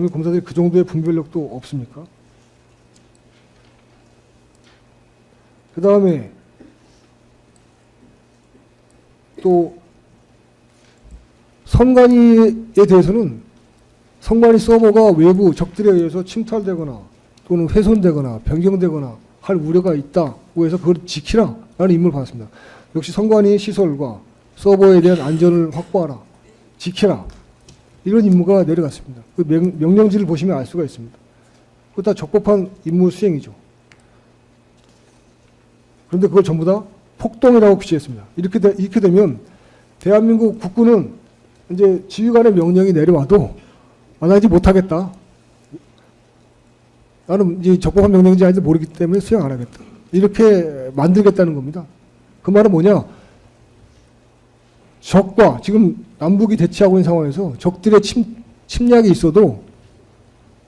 검사들이 그 정도의 분별력도 없습니까? 그 다음에 또 선관위에 대해서는 선관위 서버가 외부 적들에 의해서 침탈되거나 또는 훼손되거나 변경되거나 할 우려가 있다고 해서 그걸 지키라 라는 임무를 받았습니다. 역시 선관위 시설과 서버에 대한 안전을 확보하라, 지키라, 이런 임무가 내려갔습니다. 그 명령지를 보시면 알 수가 있습니다. 그거 다 적법한 임무 수행이죠. 그런데 그걸 전부 다 폭동이라고 규정했습니다. 이렇게 되면 대한민국 국군은 이제 지휘관의 명령이 내려와도 나 이제 못하겠다. 나는 이제 적법한 명령인지 아닌지 모르기 때문에 수행 안 하겠다. 이렇게 만들겠다는 겁니다. 그 말은 뭐냐? 적과 지금 남북이 대치하고 있는 상황에서 적들의 침략이 있어도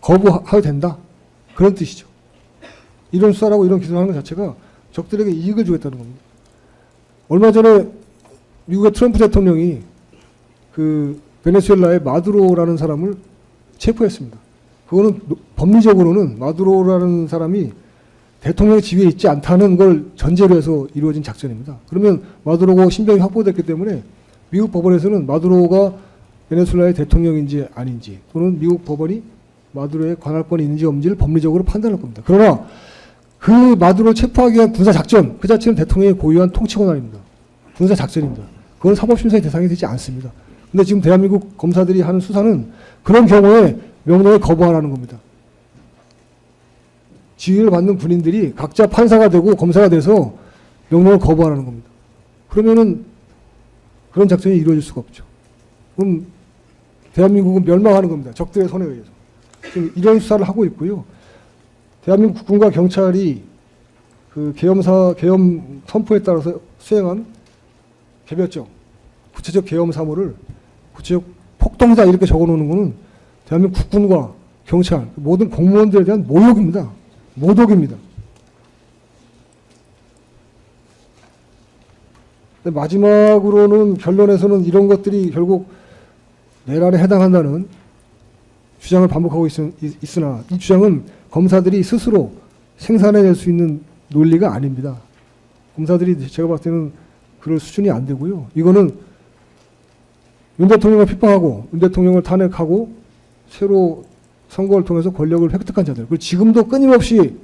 거부해도 된다. 그런 뜻이죠. 이런 수사라고 이런 기술을 하는 것 자체가 적들에게 이익을 주겠다는 겁니다. 얼마 전에 미국의 트럼프 대통령이 그 베네수엘라의 마두로라는 사람을 체포했습니다. 그거는 법리적으로는 마두로라는 사람이 대통령의 지위에 있지 않다는 걸 전제로 해서 이루어진 작전입니다. 그러면 마두로가 신병이 확보됐기 때문에 미국 법원에서는 마두로가 베네수엘라의 대통령인지 아닌지 또는 미국 법원이 마두로의 관할권이 있는지 없는지를 법리적으로 판단할 겁니다. 그러나 그 마두로를 체포하기 위한 군사작전 그 자체는 대통령의 고유한 통치 권한입니다. 군사작전입니다. 그건 사법심사의 대상이 되지 않습니다. 근데 지금 대한민국 검사들이 하는 수사는 그런 경우에 명령을 거부하라는 겁니다. 지휘를 받는 군인들이 각자 판사가 되고 검사가 돼서 명령을 거부하라는 겁니다. 그러면은 그런 작전이 이루어질 수가 없죠. 그럼 대한민국은 멸망하는 겁니다. 적들의 손에 의해서. 지금 이런 수사를 하고 있고요. 대한민국 국군과 경찰이 그 계엄 선포에 따라서 수행한 개별적 구체적 계엄 사무를 구체적 폭동이다 이렇게 적어놓는 것은 대한민국 국군과 경찰 모든 공무원들에 대한 모욕입니다. 모독입니다. 마지막으로는 결론에서는 이런 것들이 결국 내란에 해당한다는 주장을 반복하고 있으나 이 주장은 검사들이 스스로 생산해낼 수 있는 논리가 아닙니다. 검사들이 제가 봤을 때는 그럴 수준이 안 되고요. 이거는 윤 대통령을 핍박하고 윤 대통령을 탄핵하고 새로 선거를 통해서 권력을 획득한 자들, 그리고 지금도 끊임없이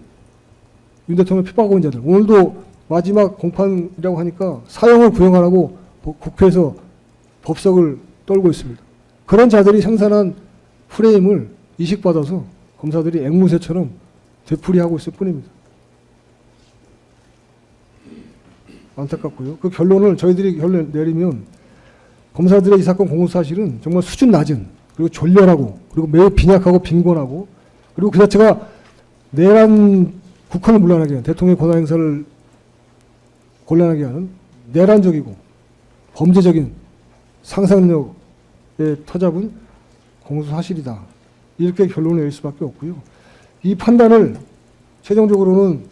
윤 대통령을 핍박하고 있는 자들, 오늘도 마지막 공판이라고 하니까 사형을 구형하라고 국회에서 법석을 떨고 있습니다. 그런 자들이 생산한 프레임을 이식받아서 검사들이 앵무새처럼 되풀이하고 있을 뿐입니다. 안타깝고요. 그 결론을 저희들이 결론 내리면 검사들의 이 사건 공소 사실은 정말 수준 낮은 그리고 졸렬하고 그리고 매우 빈약하고 빈곤하고 그리고 그 자체가 내란 국헌을 물러나게 하는 대통령의 권한 행사를 곤란하게 하는 내란적이고 범죄적인 상상력에 터잡은 공소 사실이다. 이렇게 결론을 내릴 수밖에 없고요. 이 판단을 최종적으로는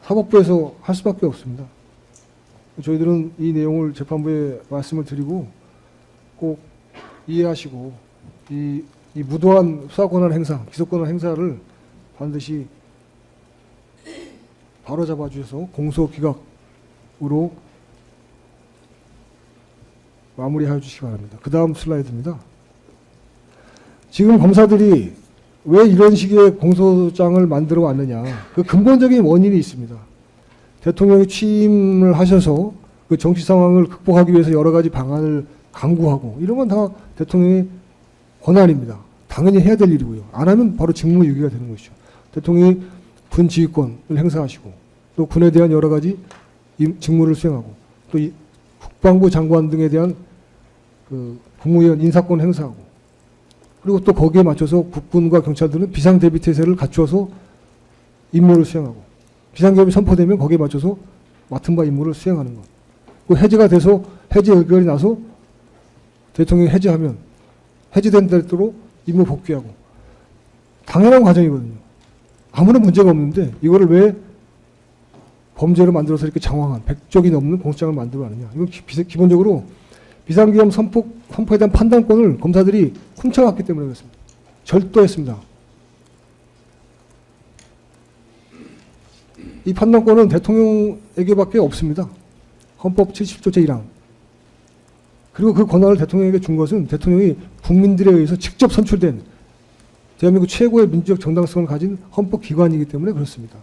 사법부에서 할 수밖에 없습니다. 저희들은 이 내용을 재판부에 말씀을 드리고 꼭 이해하시고 이 무도한 수사권한 행사, 기소권한 행사를 반드시 바로잡아 주셔서 공소기각으로 마무리해 주시기 바랍니다. 그 다음 슬라이드입니다. 지금 검사들이 왜 이런 식의 공소장을 만들어 왔느냐. 그 근본적인 원인이 있습니다. 대통령이 취임을 하셔서 그 정치 상황을 극복하기 위해서 여러 가지 방안을 강구하고 이런 건 다 대통령의 권한입니다. 당연히 해야 될 일이고요. 안 하면 바로 직무유기가 되는 것이죠. 대통령이 군 지휘권을 행사하시고 또 군에 대한 여러 가지 직무를 수행하고 또 국방부 장관 등에 대한 그 국무위원 인사권 행사하고 그리고 또 거기에 맞춰서 국군과 경찰들은 비상대비태세를 갖추어서 임무를 수행하고 비상계엄이 선포되면 거기에 맞춰서 맡은 바 임무를 수행하는 것. 그 해제가 돼서 해제 의결이 나서 대통령이 해제하면 해제된 대로 임무 복귀하고 당연한 과정이거든요. 아무런 문제가 없는데 이거를 왜 범죄를 만들어서 이렇게 장황한 100쪽이 넘는 공소장을 만들어내느냐. 이건 기본적으로 비상계엄 선포에 대한 판단권을 검사들이 훔쳐갔기 때문에 그렇습니다. 절도했습니다. 이 판단권은 대통령에게밖에 없습니다. 헌법 70조 제1항. 그리고 그 권한을 대통령에게 준 것은 대통령이 국민들에 의해서 직접 선출된 대한민국 최고의 민주적 정당성을 가진 헌법기관이기 때문에 그렇습니다.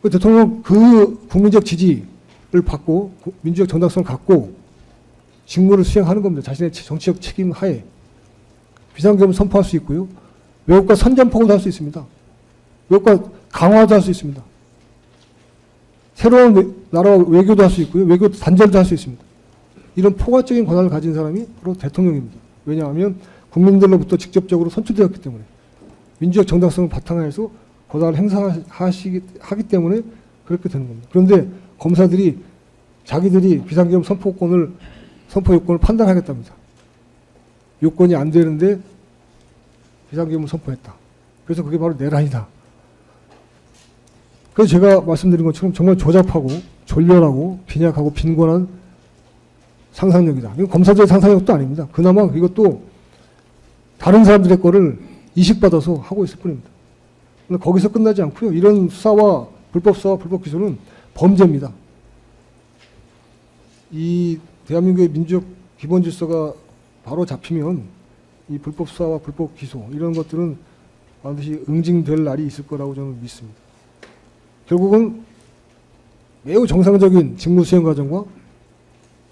대통령은 그 국민적 지지를 받고 민주적 정당성을 갖고 직무를 수행하는 겁니다. 자신의 정치적 책임 하에. 비상계엄을 선포할 수 있고요. 외국과 선전포고도 할 수 있습니다. 외국과 강화도 할 수 있습니다. 새로운 나라와 외교도 할 수 있고요. 외교 단절도 할 수 있습니다. 이런 포괄적인 권한을 가진 사람이 바로 대통령입니다. 왜냐하면 국민들로부터 직접적으로 선출되었기 때문에 민주적 정당성을 바탕해서 권한을 행사하기 때문에 그렇게 되는 겁니다. 그런데 검사들이 자기들이 비상계엄 선포 요건을 판단하겠답니다. 요건이 안 되는데 비상계엄을 선포했다. 그래서 그게 바로 내란이다. 그래서 제가 말씀드린 것처럼 정말 조잡하고 졸렬하고 빈약하고 빈곤한 상상력이다. 이건 검사들의 상상력도 아닙니다. 그나마 이것도 다른 사람들의 거를 이식받아서 하고 있을 뿐입니다. 그런데 거기서 끝나지 않고요. 이런 수사와 불법 기소는 범죄입니다. 이 대한민국의 민주적 기본 질서가 바로 잡히면 이 불법 수사와 불법 기소 이런 것들은 반드시 응징될 날이 있을 거라고 저는 믿습니다. 결국은 매우 정상적인 직무 수행 과정과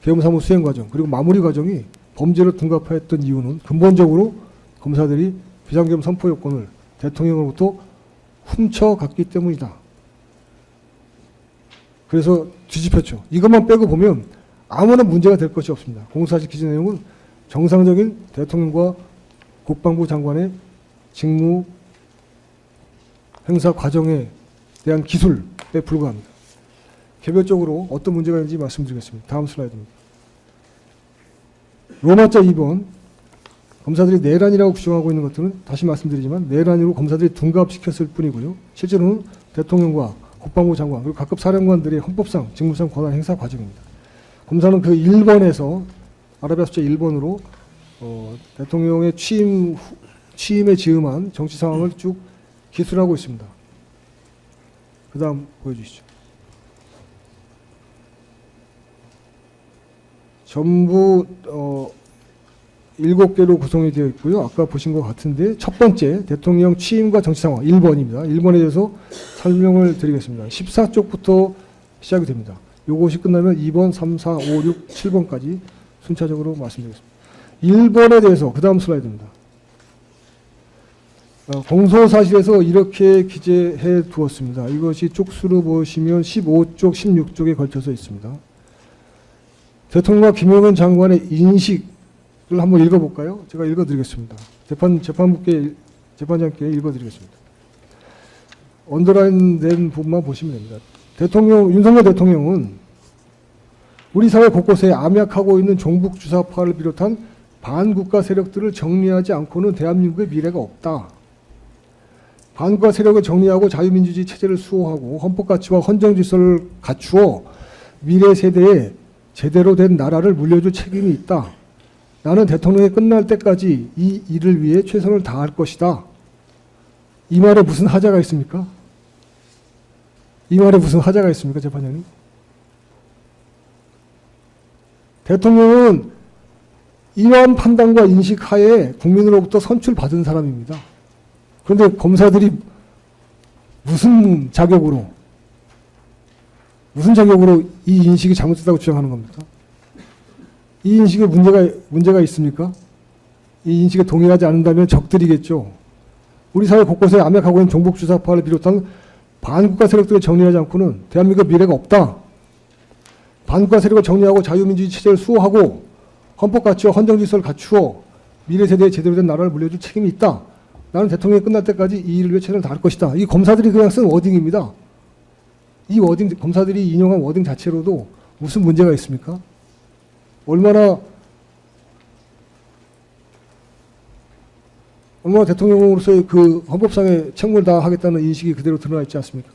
계엄 사무 수행 과정 그리고 마무리 과정이 범죄로 둔갑하였던 이유는 근본적으로 검사들이 비상계엄 선포 요건을 대통령으로부터 훔쳐갔기 때문이다. 그래서 뒤집혔죠. 이것만 빼고 보면 아무런 문제가 될 것이 없습니다. 공수사실 기재 내용은 정상적인 대통령과 국방부 장관의 직무 행사 과정에 대한 기술에 불과합니다. 개별적으로 어떤 문제가 있는지 말씀드리겠습니다. 다음 슬라이드입니다. 로마자 2번 검사들이 내란이라고 규정하고 있는 것들은 다시 말씀드리지만 내란으로 검사들이 둔갑시켰을 뿐이고요. 실제로는 대통령과 국방부 장관 그리고 각급 사령관들의 헌법상 직무상 권한 행사 과정입니다. 검사는 그 1번에서 아라비아 숫자 1번으로 대통령의 취임에 즈음한 정치 상황을 쭉 기술하고 있습니다. 그 다음 보여주시죠. 전부 7개로 구성이 되어 있고요. 아까 보신 것 같은데 첫 번째 대통령 취임과 정치 상황 1번입니다. 1번에 대해서 설명을 드리겠습니다. 14쪽부터 시작이 됩니다. 요것이 끝나면 2번, 3, 4, 5, 6, 7번까지 순차적으로 말씀드리겠습니다. 1번에 대해서 그 다음 슬라이드입니다. 공소사실에서 이렇게 기재해 두었습니다. 이것이 쪽수로 보시면 15쪽, 16쪽에 걸쳐서 있습니다. 대통령과 김용현 장관의 인식을 한번 읽어볼까요? 제가 읽어드리겠습니다. 재판장께 읽어드리겠습니다. 언더라인 된 부분만 보시면 됩니다. 윤석열 대통령은 우리 사회 곳곳에 암약하고 있는 종북 주사파를 비롯한 반국가 세력들을 정리하지 않고는 대한민국의 미래가 없다. 반국가 세력을 정리하고 자유민주주의 체제를 수호하고 헌법가치와 헌정질서를 갖추어 미래 세대에 제대로 된 나라를 물려줄 책임이 있다. 나는 대통령이 끝날 때까지 이 일을 위해 최선을 다할 것이다. 이 말에 무슨 하자가 있습니까? 이 말에 무슨 하자가 있습니까, 재판장님? 대통령은 이러한 판단과 인식 하에 국민으로부터 선출받은 사람입니다. 그런데 검사들이 무슨 자격으로 이 인식이 잘못됐다고 주장하는 겁니까? 이 인식에 문제가 있습니까? 이 인식에 동의하지 않는다면 적들이겠죠. 우리 사회 곳곳에 암약하고 있는 종북주사파를 비롯한 반국가 세력들을 정리하지 않고는 대한민국의 미래가 없다. 반국가 세력을 정리하고 자유민주주의 체제를 수호하고 헌법가치와 헌정질서를 갖추어 미래 세대에 제대로 된 나라를 물려줄 책임이 있다. 나는 대통령이 끝날 때까지 이 일을 위해 최선을 다할 것이다. 이 검사들이 그냥 쓴 워딩입니다. 이 워딩, 검사들이 인용한 워딩 자체로도 무슨 문제가 있습니까? 얼마나 대통령으로서의 그 헌법상의 책무를 다하겠다는 인식이 그대로 드러나 있지 않습니까?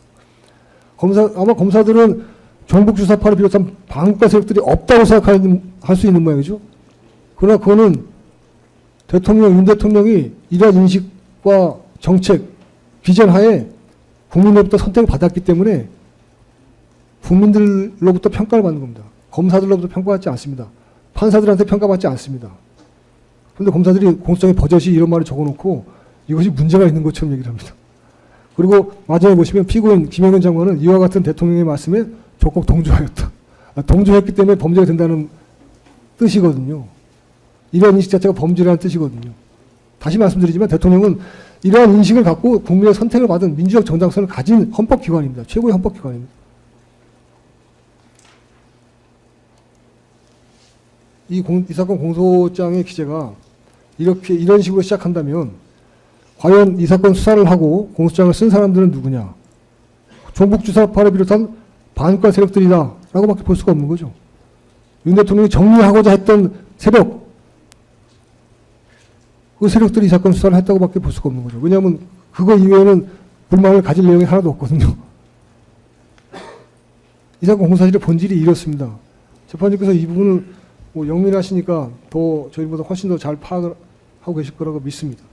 아마 검사들은 종북주사파를 비롯한 반국가 세력들이 없다고 생각할 수 있는 모양이죠. 그러나 그거는 윤 대통령이 이러한 인식과 정책, 비전 하에 국민으로부터 선택을 받았기 때문에 국민들로부터 평가를 받는 겁니다. 검사들로부터 평가받지 않습니다. 판사들한테 평가받지 않습니다. 그런데 검사들이 공소장에 버젓이 이런 말을 적어놓고 이것이 문제가 있는 것처럼 얘기를 합니다. 그리고 마지막에 보시면 피고인 김영현 장관은 이와 같은 대통령의 말씀에 적극 동조하였다. 동조했기 때문에 범죄가 된다는 뜻이거든요. 이러한 인식 자체가 범죄라는 뜻이거든요. 다시 말씀드리지만 대통령은 이러한 인식을 갖고 국민의 선택을 받은 민주적 정당성을 가진 헌법기관입니다. 최고의 헌법기관입니다. 이 사건 공소장의 기재가 이런 식으로 시작한다면 과연 이 사건 수사를 하고 공소장을 쓴 사람들은 누구냐? 종북 주사파를 비롯한 반과 세력들이다 라고 밖에 볼 수가 없는 거죠. 윤 대통령이 정리하고자 했던 세력, 그 세력들이 이 사건 수사를 했다고 밖에 볼 수가 없는 거죠. 왜냐하면 그거 이외에는 불만을 가질 내용이 하나도 없거든요. 이 사건 공사실의 본질이 이렇습니다. 재판장께서 이 부분을 영민하시니까 더 저희보다 훨씬 더 잘 파악을 하고 계실 거라고 믿습니다.